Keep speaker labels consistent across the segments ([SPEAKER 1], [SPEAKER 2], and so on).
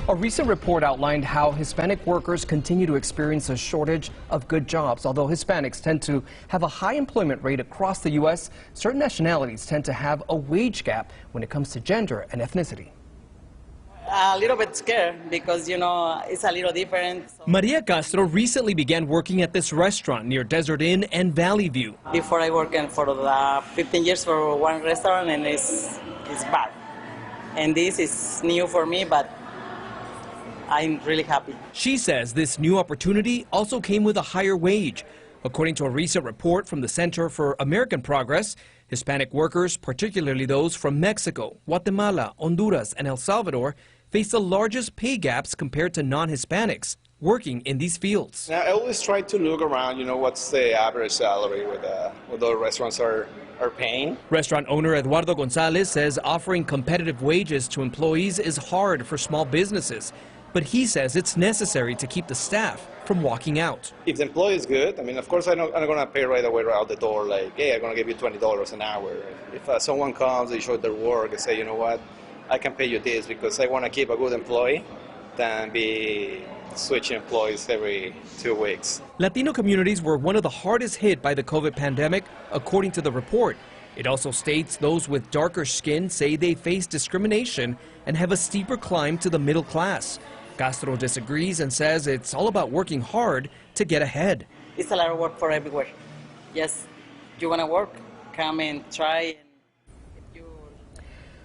[SPEAKER 1] A recent report outlined how Hispanic workers continue to experience a shortage of good jobs. Although Hispanics tend to have a high employment rate across the U.S., certain nationalities tend to have a wage gap when it comes to gender and ethnicity.
[SPEAKER 2] A little bit scared because, it's a little different.
[SPEAKER 1] Maria Castro recently began working at this restaurant near Desert Inn and Valley View.
[SPEAKER 2] Before I worked for the 15 years for one restaurant, and it's bad. And this is new for me, but I'm really happy.
[SPEAKER 1] She says this new opportunity also came with a higher wage. According to a recent report from the Center for American Progress, Hispanic workers, particularly those from Mexico, Guatemala, Honduras, and El Salvador, face the largest pay gaps compared to non-Hispanics working in these fields.
[SPEAKER 3] I always try to look around, what's the average salary what the restaurants are paying.
[SPEAKER 1] Restaurant owner Eduardo Gonzalez says offering competitive wages to employees is hard for small businesses, but he says it's necessary to keep the staff from walking out.
[SPEAKER 3] If the employee is good, of course I'm not going to pay right away out the door like, hey, I'm going to give you $20 an hour. If someone comes, they show their work and say, you know what, I can pay you this because I want to keep a good employee than be switching employees every 2 weeks.
[SPEAKER 1] Latino communities were one of the hardest hit by the COVID pandemic, according to the report. It also states those with darker skin say they face discrimination and have a steeper climb to the middle class. Castro disagrees and says it's all about working hard to get ahead.
[SPEAKER 2] It's a lot of work for everywhere. Yes, you want to work, come and try.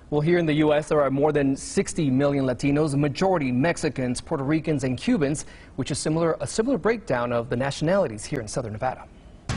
[SPEAKER 1] Well, here in the U.S., there are more than 60 million Latinos, majority Mexicans, Puerto Ricans, and Cubans, which is a similar breakdown of the nationalities here in Southern Nevada.